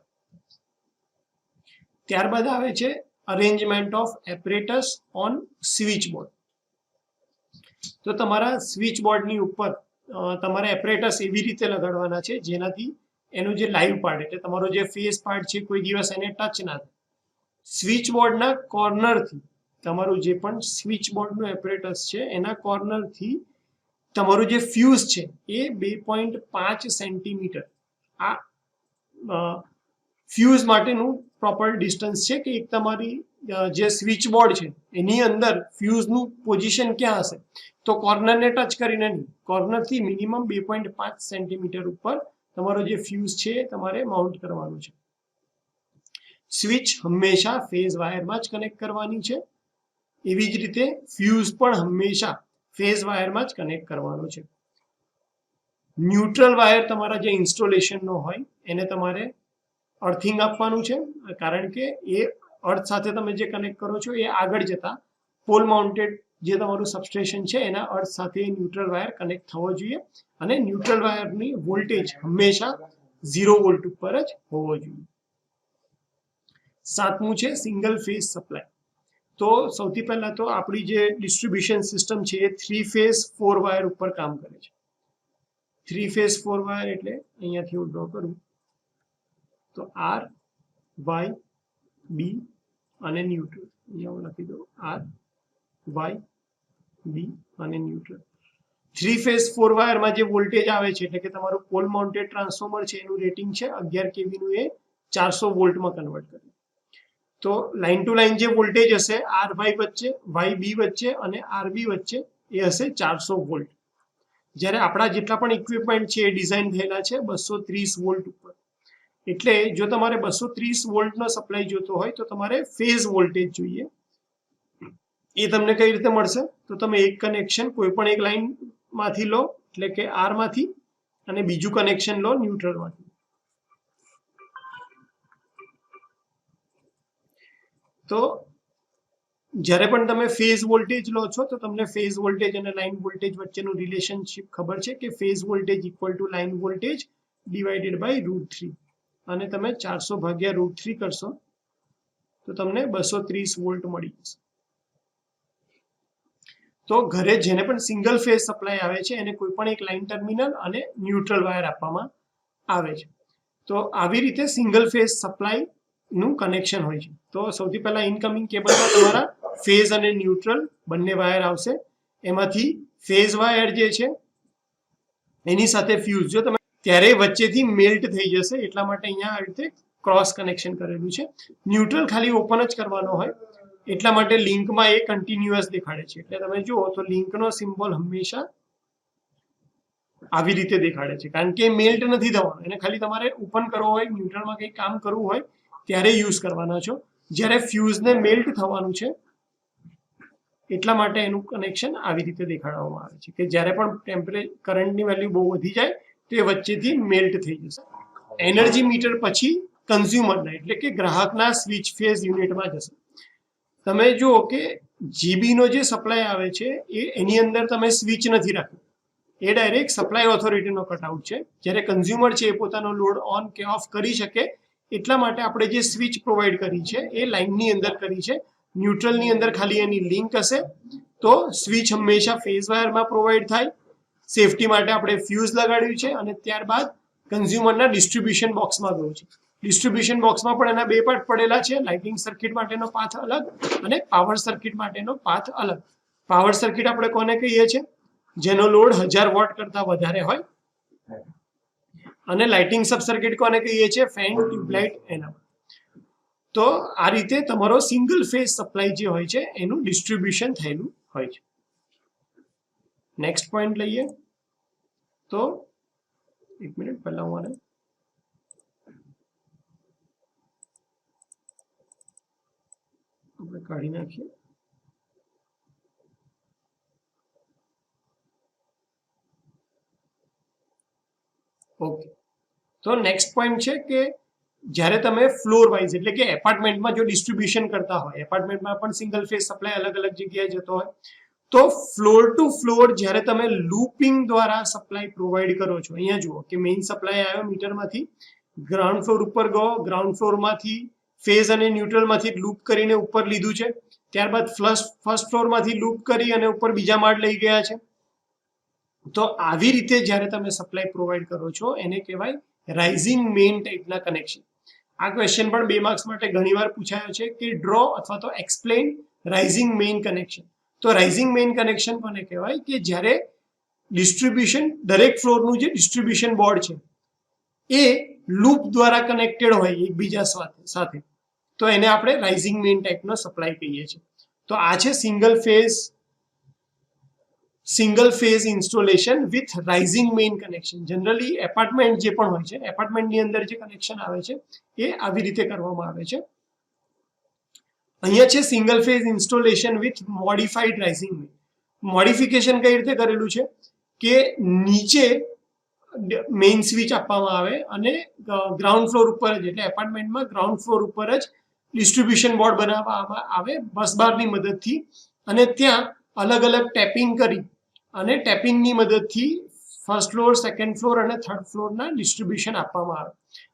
ત્યારબાદ આવે છે arrangement of apparatus on switch board. તો તમારા સ્વિચ બોર્ડની ઉપર તમારે એપરેટસ એવી રીતે લગાડવાના છે જેનાથી એનો જે લાઈવ પાર્ટ એટલે તમારો જે ફેસ પાર્ટ છે કોઈ દિવસ એને ટચ ના થાય. સ્વિચ બોર્ડના કોર્નરથી તમારું જે પણ સ્વિચ બોર્ડનું એપરેટસ છે એના કોર્નરથી તમારું જે ફ્યુઝ છે એ 2.5 સેન્ટીમીટર આ ફ્યુઝ માટેનું પ્રોપર ડિસ્ટન્સ છે કે એક તમારી જે સ્વિચ બોર્ડ છે એની અંદર ફ્યુઝનું પોઝિશન ક્યાં હશે તો કોર્નરને ટચ કરીને નહીં, કોર્નરથી મિનિમમ 2.5 સેન્ટીમીટર ઉપર તમારો જે ફ્યુઝ છે તમારે માઉન્ટ કરવાનું છે. સ્વિચ હંમેશા ફેઝ વાયરમાં જ કનેક્ટ કરવાની છે. એવી જ રીતે ફ્યુઝ પણ હંમેશા ફેઝ વાયરમાં જ કનેક્ટ કરવાનો છે. ન્યુટ્રલ વાયર તમારા જે ઇન્સ્ટોલેશનનો હોય એને તમારે અર્થિંગ આપવાનું છે, કારણ કે એ અર્થ સાથે તમે જે કનેક્ટ કરો છો એ આગળ જતા પોલ માઉન્ટેડ જે તમારું સબસ્ટેશન છે એના અર્થ સાથે ન્યુટ્રલ વાયર કનેક્ટ થવો જોઈએ. અને ન્યુટ્રલ વાયરની વોલ્ટેજ હંમેશા 0 વોલ્ટ ઉપર જ હોવો જોઈએ. 7મું છે સિંગલ ફેઝ સપ્લાય. તો સૌથી પહેલા તો આપણી જે ડિસ્ટ્રીબ્યુશન સિસ્ટમ છે એ 3 ફેઝ 4 વાયર ઉપર કામ કરે છે. 3 ફેઝ 4 વાયર એટલે અહીંયાથી હું ડ્રો કરું તો આર, વાય, બી અને ન્યુટ્રલ. અહીંયા હું લખી દઉં આર, વાય, બી અને ન્યુટ્રલ. 3 ફેઝ 4 વાયરમાં જે વોલ્ટેજ આવે છે એટલે કે તમારું પોલ માઉન્ટેડ ટ્રાન્સફોર્મર છે એનું રેટિંગ છે 11 કેવીનું, એ 400 વોલ્ટમાં કન્વર્ટ કરે. તો લાઇન ટુ લાઇન જે વોલ્ટેજ હશે આર વાય વચ્ચે, વાય બી વચ્ચે અને આર બી વચ્ચે એ હશે 400 વોલ્ટ. જ્યારે આપણા જેટલા પણ ઇક્વિપમેન્ટ છે એ ડિઝાઇન થયેલા છે 230 વોલ્ટ ઉપર. એટલે જો તમારે 230 વોલ્ટનો સપ્લાય જોતો હોય તો તમારે ફેઝ વોલ્ટેજ જોઈએ. એ તમને કઈ રીતે મળશે તો તમે એક કનેક્શન કોઈ પણ એક લાઇનમાંથી લો, એટલે કે આર માંથી અને બીજું કનેક્શન લો ન્યુટ્રલમાંથી. તો જ્યારે પણ તમે ફેઝ વોલ્ટેજ લો છો તો તમને ફેઝ વોલ્ટેજ અને લાઇન વોલ્ટેજ વચ્ચેનું રિલેશનશિપ ખબર છે કે phase voltage equal to line voltage divided by √3, અને તમે 400 ભાગ્યા √3 કરશો તો તમને 230 વોલ્ટ મળી જશે. તો ઘરે જેને પણ સિંગલ ફેઝ સપ્લાય આવે છે એને કોઈ પણ એક લાઇન ટર્મિનલ અને ન્યુટ્રલ વાયર આપવામાં આવે છે. તો આવી રીતે સિંગલ ફેઝ સપ્લાય નું કનેક્શન હોય છે. તો સૌથી પહેલા ઇનકમિંગ કેબલમાં તમારા ફેઝ અને ન્યુટ્રલ બંને વાયર આવશે. એમાંથી ફેઝ વાયર જે છે એની સાથે ફ્યુઝ જો તમે ત્યારે વચ્ચેથી મેલ્ટ થઈ જશે, એટલા માટે અહીંયા આવી રીતે ક્રોસ કનેક્શન કરેલું છે. ન્યુટ્રલ ખાલી ઓપન જ કરવાનો હોય એટલા માટે લિંકમાં એ કન્ટિન્યુઅસ દેખાડે છે. એટલે તમે જુઓ તો લિંકનો સિમ્બોલ હંમેશા આવી રીતે દેખાડે છે, કારણ કે મેલ્ટ નથી થવાનું. એને ખાલી તમારે ઓપન કરવો હોય, ન્યુટ્રલમાં કંઈ કામ કરવું હોય ત્યારે યુઝ કરવાના છો. જ્યારે ફ્યુઝને મેલ્ટ થવાનું છે એટલા માટે એનું કનેક્શન આવી રીતે દેખાડવામાં આવે છે કે જ્યારે પણ કરંટની વેલ્યુ બહુ વધી જાય તો એ વચ્ચેથી મેલ્ટ થઈ જશે. એનર્જી મીટર પછી કન્ઝ્યુમરના એટલે કે ગ્રાહકના સ્વિચ ફેઝ યુનિટમાં જશે. તમે જુઓ કે જીબીનો જે સપ્લાય આવે છે એની અંદર તમે સ્વિચ નથી રાખ્યું, એ ડાયરેક્ટ સપ્લાય ઓથોરિટીનો કટઆઉટ છે. જ્યારે કન્ઝ્યુમર છે એ પોતાનો લોડ ઓન કે ઓફ કરી શકે એટલા માટે આપણે જે સ્વિચ પ્રોવાઈડ કરી છે એ લાઇનની અંદર કરી છે. ન્યુટ્રલની અંદર ખાલી એની લિંક હશે. તો સ્વિચ હંમેશા ફેઝ વાયરમાં પ્રોવાઈડ થાય. સેફટી માટે આપણે ફ્યુઝ લગાડ્યું છે અને ત્યારબાદ કન્ઝ્યુમરના ડિસ્ટ્રીબ્યુશન બોક્સમાં ગયું છે. ડિસ્ટ્રીબ્યુશન બોક્સમાં પણ એના બે પાર્ટ પડેલા છે, લાઇટિંગ સર્કિટ માટેનો પાથ અલગ અને પાવર સર્કિટ માટેનો પાથ અલગ. પાવર સર્કિટ આપણે કોને કહીએ છીએ? જેનો લોડ 1000 વોટ કરતા વધારે હોય. અને લાઇટિંગ સબ સર્કિટ કોને કહીએ છીએ? ફેન, ટ્યુબલાઇટ એના. તો આ રીતે તમારો સિંગલ ફેઝ સપ્લાય જે હોય છે એનું ડિસ્ટ્રીબ્યુશન થયેલું હોય છે. નેક્સ્ટ પોઈન્ટ લઈએ તો એક મિનિટ પહેલા હું આપણે કાઢી નાખીએ. ઓકે, તો નેક્સ્ટ પોઈન્ટ છે કે જ્યારે તમે ફ્લોર વાઇઝ એટલે કે એપાર્ટમેન્ટમાં જો ડિસ્ટ્રીબ્યુશન કરતા હોય, એપાર્ટમેન્ટમાં પણ સિંગલ ફેઝ સપ્લાય અલગ અલગ જગ્યાએ જતો હોય, તો ફ્લોર ટુ ફ્લોર જ્યારે તમે લૂપિંગ દ્વારા સપ્લાય પ્રોવાઈડ કરો છો, અહીંયા જુઓ કે મેઇન સપ્લાય આવ્યો મીટરમાંથી, ગ્રાઉન્ડ ફ્લોર ઉપર ગયો, ગ્રાઉન્ડ ફ્લોરમાંથી ફેઝ અને ન્યુટ્રલમાંથી લૂપ કરીને ઉપર લીધું છે, ત્યારબાદ ફર્સ્ટ ફ્લોરમાંથી લૂપ કરી અને ઉપર બીજા માળ લઈ ગયા છે. તો આવી રીતે જ્યારે તમે સપ્લાય પ્રોવાઈડ કરો છો એને કહેવાય રાઇઝિંગ મેઇન ટાઈપના કનેક્શન. આ ક્વેશ્ચન પણ 2 માર્ક્સ માટે ઘણીવાર પૂછાયો છે કે ડ્રો અથવા તો એક્સપ્લેન રાઇઝિંગ મેઇન કનેક્શન. તો રાઇઝિંગ મેઇન કનેક્શન કોને કહેવાય? કે જ્યારે ડિસ્ટ્રીબ્યુશન દરેક ફ્લોરનું જે ડિસ્ટ્રીબ્યુશન બોર્ડ છે એ લૂપ દ્વારા કનેક્ટેડ હોય એકબીજા સાથે, તો એને આપણે રાઇઝિંગ મેઇન ટાઈપનો સપ્લાય કહીએ છીએ. તો આ છે single phase installation with rising main connection. Generally apartment જે પણ હોય છે, એપાર્ટમેન્ટની અંદર જે કનેક્શન આવે છે એ આવી રીતે કરવામાં આવે છે. અહીંયા છે single phase installation with modified rising main. Modification કઈ રીતે કરેલું છે કે નીચે મેઇન સ્વિચ આપવામાં આવે અને ગ્રાઉન્ડ ફ્લોર ઉપર જ એટલે એપાર્ટમેન્ટમાં ગ્રાઉન્ડ ફ્લોર ઉપર જ ડિસ્ટ્રીબ્યુશન બોર્ડ બનાવવામાં આવે બસ બારની મદદથી, અને ત્યાં અલગ અલગ ટેપિંગ કરી અને ટેપિંગની મદદથી ફર્સ્ટ ફ્લોર, સેકન્ડ ફ્લોર અને થર્ડ ફ્લોરના ડિસ્ટ્રીબ્યુશન આપવામાં આવે.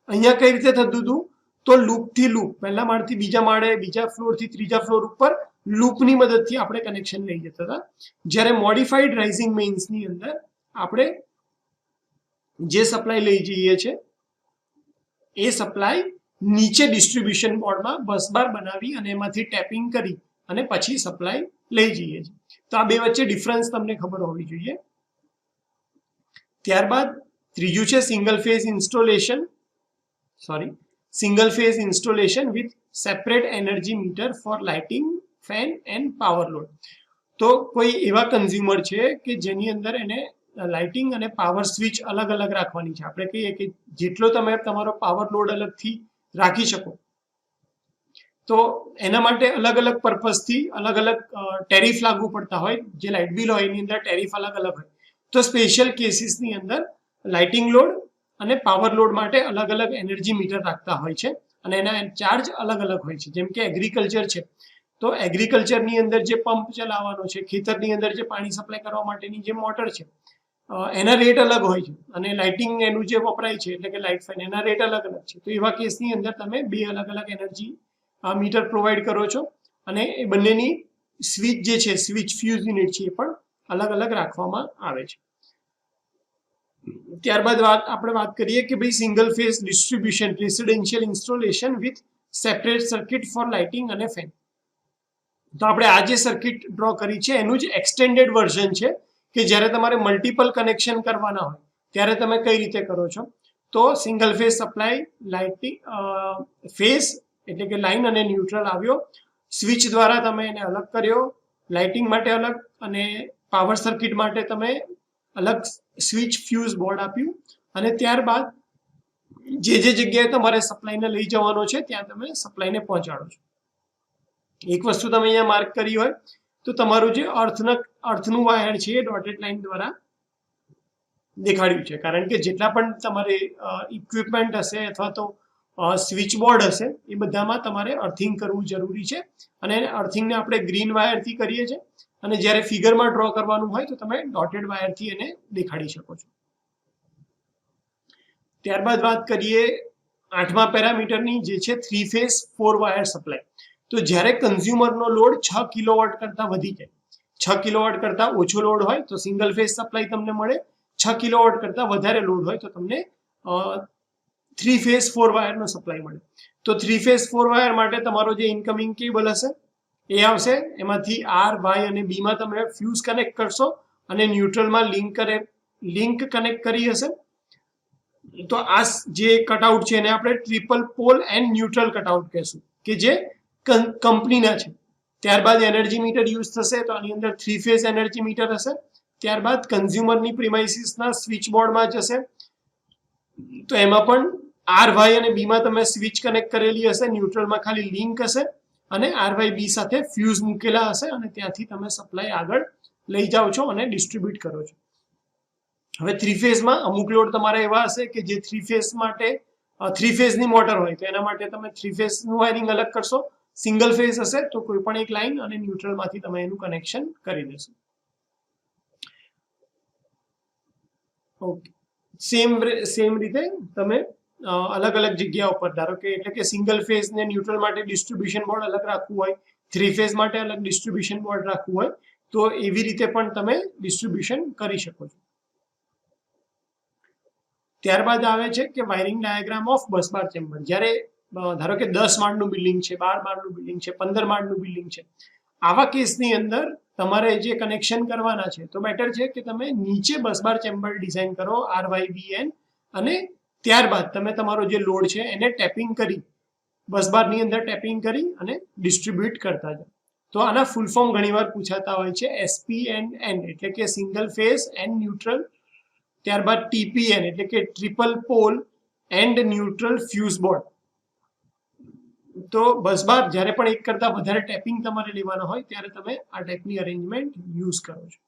અહીંયા કઈ રીતે થતું હતું? તો લૂપથી લૂપ, પહેલા માળથી બીજા માળે, બીજા ફ્લોરથી ત્રીજા ફ્લોર ઉપર લૂપની મદદથી આપણે કનેક્શન લઈ જતા હતા. જ્યારે મોડિફાઈડ રાઇઝિંગ મેઇન્સની અંદર આપણે જે સપ્લાય લઈ જઈએ છીએ એ સપ્લાય નીચે ડિસ્ટ્રીબ્યુશન બોર્ડમાં બસ બાર બનાવી અને એમાંથી ટેપિંગ કરી અને પછી સપ્લાય લઈ જઈએ છીએ. તો આ બે વચ્ચે ડિફરન્સ તમને ખબર હોવી જોઈએ. ત્યારબાદ ત્રીજું છે single phase installation with separate energy meter for lighting, fan and power load. તો કોઈ એવા કન્ઝ્યુમર છે કે જેની અંદર એને લાઇટિંગ અને પાવર સ્વિચ અલગ અલગ રાખવાની છે. આપણે કહીએ કે જેટલો તમે તમારો પાવર લોડ અલગથી રાખી શકો, તો એના માટે અલગ અલગ પર્પઝથી અલગ અલગ ટેરિફ લાગુ પડતા હોય. જે લાઇટ બિલ હોય એની અંદર ટેરિફ અલગ અલગ હોય. તો સ્પેશિયલ કેસીસની અંદર લાઇટિંગ લોડ અને પાવર લોડ માટે અલગ અલગ એનર્જી મીટર રાખતા હોય છે અને એના ચાર્જ અલગ અલગ હોય છે. જેમ કે એગ્રીકલ્ચર છે, તો એગ્રીકલ્ચરની અંદર જે પંપ ચલાવવાનો છે, ખેતરની અંદર જે પાણી સપ્લાય કરવા માટેની જે મોટર છે, એના રેટ અલગ હોય છે અને લાઇટિંગ એનું જે વપરાય છે એટલે કે લાઇટ ફેન એના રેટ અલગ અલગ છે. તો એવા કેસની અંદર તમે બે અલગ અલગ એનર્જી મીટર પ્રોવાઈડ કરો છો અને એ બંનેની સ્વિચ જે છે, સ્વિચ ફ્યુઝ યુનિટ છે, એ પણ અલગ અલગ રાખવામાં આવે છે. ત્યારબાદ આપણે વાત કરીએ કે ભાઈ single phase distribution residential installation with separate circuit for lighting અને ફેન. તો આપણે આ જે સર્કિટ ડ્રો કરી છે એનું જ એક્સટેન્ડેડ વર્ઝન છે કે જ્યારે તમારે મલ્ટિપલ કનેક્શન કરવાના હોય ત્યારે તમે કઈ રીતે કરો છો. તો single phase supply lighting phase એટલે કે લાઇન અને ન્યુટ્રલ આવ્યો, સ્વિચ દ્વારા તમે એને અલગ કર્યો, લાઇટિંગ માટે અલગ અને પાવર સર્કિટ માટે તમે અલગ સ્વિચ ફ્યુઝ બોર્ડ આપ્યું અને ત્યારબાદ જે જગ્યાએ તમારે સપ્લાયને લઈ જવાનો છે ત્યાં તમે સપ્લાયને પહોંચાડો છો. એક વસ્તુ તમે અહીંયા માર્ક કરી હોય તો તમારું જે અર્થનું વાયર છે એ ડોટેડ લાઇન દ્વારા દેખાડ્યું છે, કારણ કે જેટલા પણ તમારે ઇક્વિપમેન્ટ હશે અથવા તો સ્વિચ બોર્ડ હશે એ બધામાં તમારે અર્થિંગ કરવું જરૂરી છે અને અર્થિંગને આપણે ગ્રીન વાયરથી કરીએ છીએ અને જ્યારે ફિગરમાં ડ્રો કરવાનું હોય તો તમે ડોટેડ વાયરથી એને દેખાડી શકો છો. ત્યારબાદ વાત કરીએ 8મા પેરામીટરની, જે છે 3 ફેઝ 4 વાયર સપ્લાય. તો જ્યારે કન્ઝ્યુમરનો લોડ 6 કિલોવોટ કરતાં વધી જાય, 6 કિલોવોટ કરતાં ઓછો લોડ હોય તો સિંગલ ફેઝ સપ્લાય તમને મળે, 6 કિલોવોટ કરતાં વધારે લોડ હોય તો તમને 3 ફેઝ 4 વાયરનો સપ્લાય મળે. તો 3 ફેઝ 4 વાયર માટે તમારો જે ઇન્કમિંગ કેબલ હશે એ આવશે, એમાંથી આર, વાય અને બી માં તમે ફ્યુઝ કનેક્ટ કરશો અને ન્યુટ્રલમાં લિંક કનેક્ટ કરી હશે. તો આ જે કટઆઉટ છે એને આપણે triple pole and neutral cutout કહેશું કે જે કંપનીના છે. ત્યારબાદ એનર્જી મીટર યુઝ થશે, તો આની અંદર 3 ફેઝ એનર્જી મીટર હશે. ત્યારબાદ કન્ઝ્યુમરની પ્રિમાઇસીસના સ્વિચ બોર્ડમાં જશે, તો એમાં પણ આર, વાય અને બી માં તમે સ્વિચ કનેક્ટ કરેલી હશે, ન્યુટ્રલમાં ખાલી લિંક હશે અને આર, વાય, બી સાથે ફ્યુઝ મૂકેલા હશે અને ત્યાંથી તમે સપ્લાય આગળ લઈ જાઓ છો અને ડિસ્ટ્રીબ્યુટ કરો છો. હવે 3 ફેઝમાં અમુક લોડ તમારા એવા હશે કે જે 3 ફેઝ માટે 3 ફેઝની મોટર હોય તો એના માટે તમે 3 ફેઝનું વાયરિંગ અલગ કરશો. સિંગલ ફેઝ હશે તો કોઈ પણ એક લાઇન અને ન્યુટ્રલમાંથી તમે એનું કનેક્શન કરી દેશો. ઓકે, સેમ રીતે તમે અલગ અલગ જગ્યા ઉપર, ધારો કે એટલે કે સિંગલ ફેઝ ને ન્યુટ્રલ માટે ડિસ્ટ્રીબ્યુશન બોર્ડ અલગ રાખવું હોય, 3 ફેઝ માટે અલગ ડિસ્ટ્રીબ્યુશન બોર્ડ રાખવું હોય તો એવી રીતે પણ તમે ડિસ્ટ્રીબ્યુશન કરી શકો છો. ત્યારબાદ આવે છે કે wiring diagram of bus bar chamber. જ્યારે ધારો કે 10 માળનું બિલ્ડિંગ છે, 12 માળનું બિલ્ડિંગ છે, 15 માળનું બિલ્ડિંગ છે, આવા કેસની અંદર તમારે જે કનેક્શન કરવાના છે તો બેટર છે કે તમે નીચે બસ બાર ચેમ્બર ડિઝાઇન કરો, RYBN, અને ત્યારબાદ તમે તમારો જે લોડ છે એને ટેપિંગ કરી, બસ બારની અંદર ટેપિંગ કરી અને ડિસ્ટ્રીબ્યુટ કરતા જાઓ. તો આના ફૂલ ફોર્મ ઘણીવાર પૂછાતા હોય છે, SPN એટલે કે સિંગલ ફેઝ એન્ડ ન્યુટ્રલ, ત્યારબાદ TPN એટલે કે triple pole and neutral fuse board. તો બસ બાર જ્યારે પણ એક કરતાં વધારે ટેપિંગ તમારે લેવાના હોય ત્યારે તમે આ ટાઈપની અરેન્જમેન્ટ યુઝ કરો છો.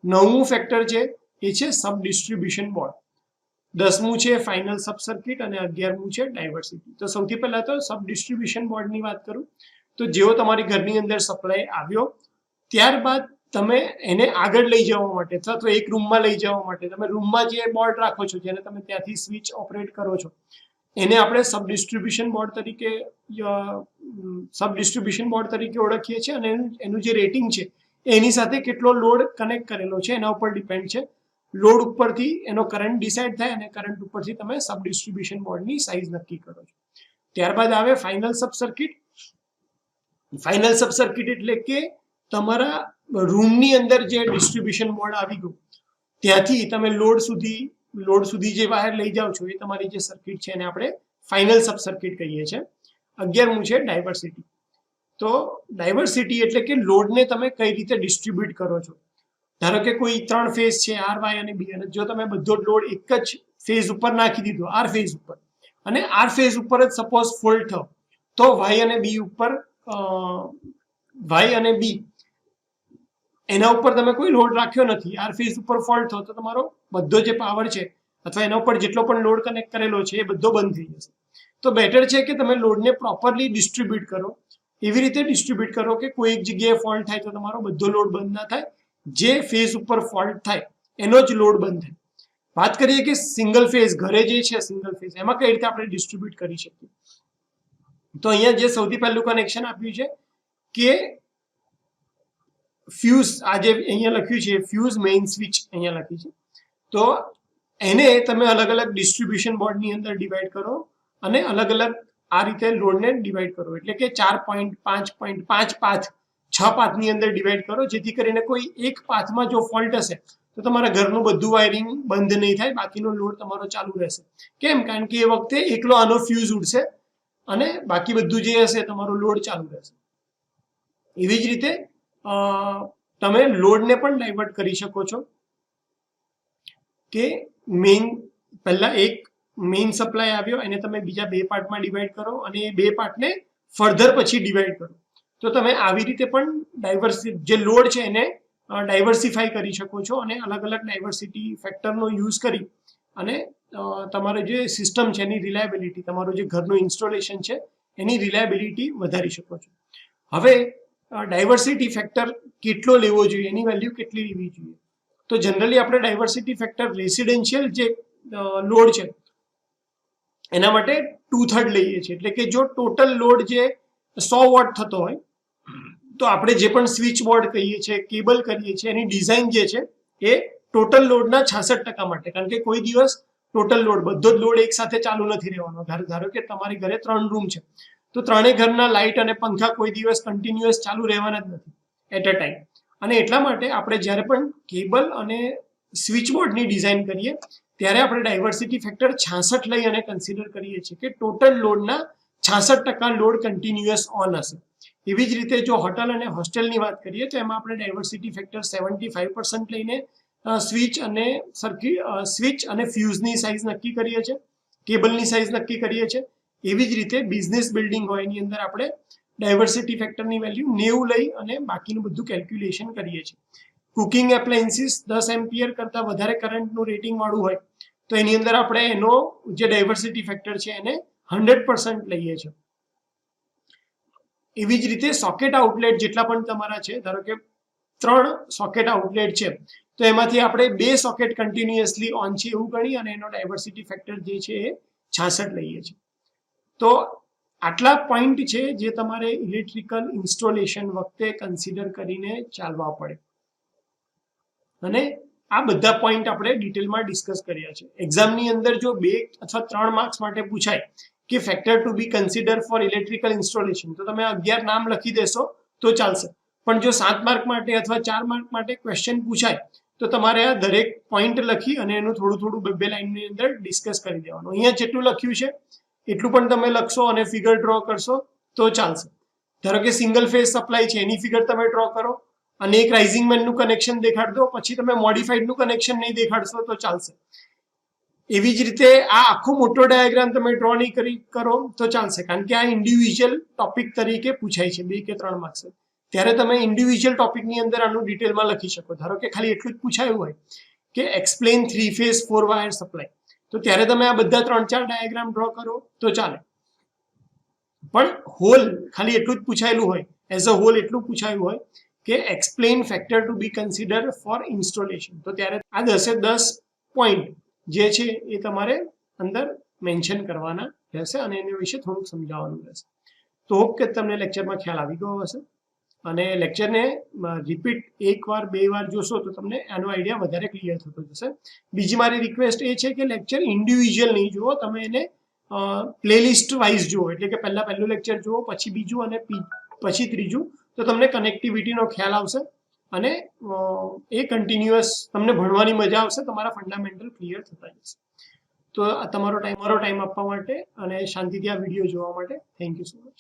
9મું ફેક્ટર છે એ છે સબ ડિસ્ટ્રીબ્યુશન બોર્ડ, 10મું છે ફાઇનલ સબ સર્કિટ અને 11મું છે ડાયવર્સિટી. તો સૌથી પહેલા તો સબ ડિસ્ટ્રીબ્યુશન બોર્ડની વાત કરું તો જેવો તમારી ઘરની અંદર સપ્લાય આવ્યો ત્યારબાદ તમે એને આગળ લઈ જવા માટે અથવા તો એક રૂમમાં લઈ જવા માટે તમે રૂમમાં જે બોર્ડ રાખો છો, જેને તમે ત્યાંથી સ્વિચ ઓપરેટ કરો છો, એને આપણે સબ ડિસ્ટ્રીબ્યુશન બોર્ડ તરીકે ઓળખીએ છીએ અને એનું જે રેટિંગ છે એની સાથે કેટલો લોડ કનેક્ટ કરેલો છે એના ઉપર ડિપેન્ડ છે. લોડ ઉપરથી એનો કરંટ ડિસાઇડ થાય અને કરંટ ઉપરથી તમે સબ ડિસ્ટ્રીબ્યુશન બોર્ડની સાઇઝ નક્કી કરો છો. ત્યારબાદ આવે final sub circuit. Final sub circuit એટલે કે તમારા રૂમની અંદર જે ડિસ્ટ્રીબ્યુશન બોર્ડ આવી ગયું ત્યાંથી તમે લોડ સુધી જે વાયર લઈ જાઓ છો એ તમારી જે સર્કિટ છે એને આપણે ફાઇનલ સબ સર્કિટ કહીએ છીએ. 11મું છે ડાયવર્સિટી. તો ડાયવર્સિટી એટલે કે લોડને તમે કઈ રીતે ડિસ્ટ્રીબ્યુટ કરો છો. ધારો કે કોઈ 3 ફેઝ છે, આર, વાય અને બી, અને જો તમે બધો લોડ એક જ ફેઝ ઉપર નાખી દીધો, આર ફેઝ ઉપર, અને આર ફેઝ ઉપર જ સપોઝ ફોલ્ટ થયો તો વાય અને બી એના ઉપર તમે કોઈ લોડ રાખ્યો નથી, આર ફેઝ ઉપર ફોલ્ટ થયો તો તમારો બધો જે પાવર છે અથવા એના ઉપર જેટલો પણ લોડ કનેક્ટ કરેલો છે એ બધો બંધ થઈ જશે. તો બેટર છે કે તમે લોડને પ્રોપરલી ડિસ્ટ્રીબ્યુટ કરો, એવી રીતે ડિસ્ટ્રીબ્યુટ કરો કે કોઈ એક જગ્યાએ ફોલ્ટ થાય તો તમારો બધો લોડ બંધ ના થાય, જે ફેઝ ઉપર ફોલ્ટ થાય એનો જ લોડ બંધ થાય. વાત કરીએ કે સિંગલ ફેઝ ઘરે જે છે સિંગલ ફેઝ એમાં કઈ રીતે આપણે ડિસ્ટ્રીબ્યુટ કરી શકીએ. તો અહીંયા જે સૌથી પહેલું કનેક્શન આપ્યું છે કે ફ્યુઝ, આ જે અહીંયા લખ્યું છે ફ્યુઝ મેઇન સ્વિચ અહીંયા લખી છે, તો એને તમે અલગ અલગ ડિસ્ટ્રીબ્યુશન બોર્ડની અંદર ડિવાઈડ કરો અને અલગ અલગ આ રીતે લોડને ડિવાઈડ કરો, એટલે કે 4.5 પાથ 6 પાથની અંદર ડિવાઈડ કરો, જેથી કરીને કોઈ એક પાથમાં જો ફોલ્ટ હશે તો તમારા ઘરનું બધું વાયરિંગ બંધ નહીં થાય, બાકીનો લોડ તમારો ચાલુ રહેશે. કેમ? કારણ કે એ વખતે એકલો આનો ફ્યુઝ ઉડશે અને બાકી બધું જે હશે તમારો લોડ ચાલુ રહેશે. એવી જ રીતે તમે લોડને પણ ડાયવર્ટ કરી શકો છો કે પહેલા એક મેઇન સપ્લાય આવ્યો એને તમે બીજા 2 પાર્ટમાં ડિવાઈડ કરો અને એ 2 પાર્ટને ફર્ધર પછી ડિવાઈડ કરો. તો તમે આવી રીતે પણ જે લોડ છે એને ડાયવર્સિફાઈ કરી શકો છો અને અલગ અલગ ડાયવર્સિટી ફેક્ટરનો યુઝ કરી અને તમારો જે સિસ્ટમ છે એની રિલાયબિલિટી, તમારું જે ઘરનું ઇન્સ્ટોલેશન છે એની રિલાયબિલિટી વધારી શકો છો. હવે ડાયવર્સિટી ફેક્ટર કેટલો લેવો જોઈએ, એની વેલ્યુ કેટલી લેવી જોઈએ? તો જનરલી આપણે ડાયવર્સિટી ફેક્ટર રેસિડેન્શિયલ જે લોડ છે એના માટે 2/3 લઈએ છીએ, એટલે કે જો ટોટલ લોડ જે 100 વોટ થતો હોય તો આપણે જે પણ સ્વિચ બોર્ડ કહીએ છીએ, કેબલ કરીએ છીએ, એની ડિઝાઇન જે છે એ ટોટલ લોડના 66% માટે, કારણ કે કોઈ દિવસ ટોટલ લોડ બધો જ લોડ એક સાથે ચાલુ નથી રહેવાનો. ધારો કે તમારી ઘરે 3 રૂમ છે તો ત્રણેય ઘરના લાઇટ અને પંખા કોઈ દિવસ કન્ટિન્યુઅસ ચાલુ રહેવાના જ નથી એટ અ ટાઈમ. અને એટલા માટે આપણે જ્યારે પણ કેબલ અને સ્વિચ બોર્ડની ડિઝાઇન કરીએ ત્યારે આપણે ડાયવર્સિટી ફેક્ટર 66 લઈ અને કન્સિડર કરીએ છીએ કે ટોટલ લોડના 66% લોડ કન્ટિન્યુઅસ ઓન હશે. એવી જ રીતે જો હોટલ અને હોસ્ટેલની વાત કરીએ તો એમાં આપણે ડાયવર્સિટી ફેક્ટર 75% લઈને સ્વિચ અને ફ્યુઝની સાઇઝ નક્કી કરીએ છીએ, કેબલની સાઇઝ નક્કી કરીએ છીએ. એવી જ રીતે બિઝનેસ બિલ્ડિંગ હોય એની અંદર આપણે ડાયવર્સિટી ફેક્ટરની વેલ્યુ 90 લઈ અને બાકીનું બધું કેલ્ક્યુલેશન કરીએ છીએ. કુકિંગ એપ્લાયન્સીસ 10 એમ્પિયર કરતાં વધારે કરંટનું રેટિંગ વાળું હોય તો એની અંદર આપણે એનો જે ડાયવર્સિટી ફેક્ટર છે એને 100% લઈએ છીએ. એવી જ રીતે સોકેટ આઉટલેટ જેટલા પણ તમારા છે, ધારો કે 3 સોકેટ આઉટલેટ છે તો એમાંથી આપણે 2 સોકેટ કન્ટિન્યુઅસલી ઓન છે એવું ગણી અને એનો ડાયવર્સિટી ફેક્ટર જે છે એ 66 લઈએ છીએ. તો આટલા પોઈન્ટ છે જે તમારે ઇલેક્ટ્રિકલ ઇન્સ્ટોલેશન વખતે કન્સિડર કરીને ચાલવા પડે અને આ બધા પોઈન્ટ આપણે ડિટેલમાં ડિસ્કસ કર્યા છે. એક્ઝામની અંદર જો 2 અથવા 3 માર્ક્સ માટે પૂછાય કે factor to be consider for electrical installation તો તમે 11 નામ લખી દેશો તો ચાલશે, પણ જો 7 માર્ક માટે અથવા 4 માર્ક માટે ક્વેશ્ચન પૂછાય તો તમારે આ દરેક પોઈન્ટ લખી અને એનું થોડું 2 લાઈનની અંદર ડિસ્કસ કરી દેવાનું. અહીંયા જેટલું લખ્યું છે એટલું પણ તમે લખશો અને ફિગર ડ્રો કરશો તો ચાલશે. ધારો કે સિંગલ ફેઝ સપ્લાય છે એની ફિગર તમે ડ્રો કરો અને એક રાઇઝિંગ મેનનું કનેક્શન દેખાડ દો, પછી તમે મોડિફાઈડનું કનેક્શન નહીં દેખાડશો તો ચાલશે. એવી જ રીતે આ આખો મોટો ડાયાગ્રામ તમે ડ્રો નહીં કરો તો ચાલશે, કારણ કે આ ઇન્ડિવિજ્યુઅલ ટોપિક તરીકે પૂછાય છે 2 કે 3 માર્ક્સ. ત્યારે તમે ઇન્ડિવિજ્યુઅલ ટોપિકની અંદર આનું ડિટેલમાં લખી શકો. ધારો કે ખાલી એટલું જ પૂછાયું હોય કે એક્સપ્લેન 3 ફેઝ 4 વાયર સપ્લાય, તો ત્યારે તમે આ બધા 3-4 ડાયાગ્રામ ડ્રો કરો તો ચાલે. પણ હોલ ખાલી એટલું જ પૂછાયેલું હોય, એઝ અ હોલ એટલું પૂછાયું હોય કે explain factor to be consider for installation, તો ત્યારે આ 10 પોઈન્ટ જે છે એ તમારે અંદર મેન્શન કરવાના રહેશે અને એના વિશે થોડુંક સમજાવવાનું રહેશે. તો હોપ કે તમને લેક્ચરમાં ખ્યાલ આવી ગયો હશે અને લેક્ચરને રિપીટ 1 વાર 2 વાર જોશો તો તમને આનો આઈડિયા વધારે ક્લિયર થતો જશે. બીજી મારી રિક્વેસ્ટ એ છે કે લેક્ચર ઇન્ડિવિજ્યુઅલ નહીં જુઓ, તમે એને પ્લેલિસ્ટ વાઇઝ જુઓ, એટલે કે પહેલું લેક્ચર જુઓ, પછી બીજું અને પછી ત્રીજું, તો તમને કનેક્ટિવિટીનો ખ્યાલ આવશે અને એ કન્ટિન્યુઅસ તમને ભણવાની મજા આવશે, તમારા ફંડામેન્ટલ ક્લિયર થતા જશે. તો તમારો ટાઈમ આપવા માટે અને શાંતિથી આ વિડીયો જોવા માટે થેન્ક યુ સો મચ.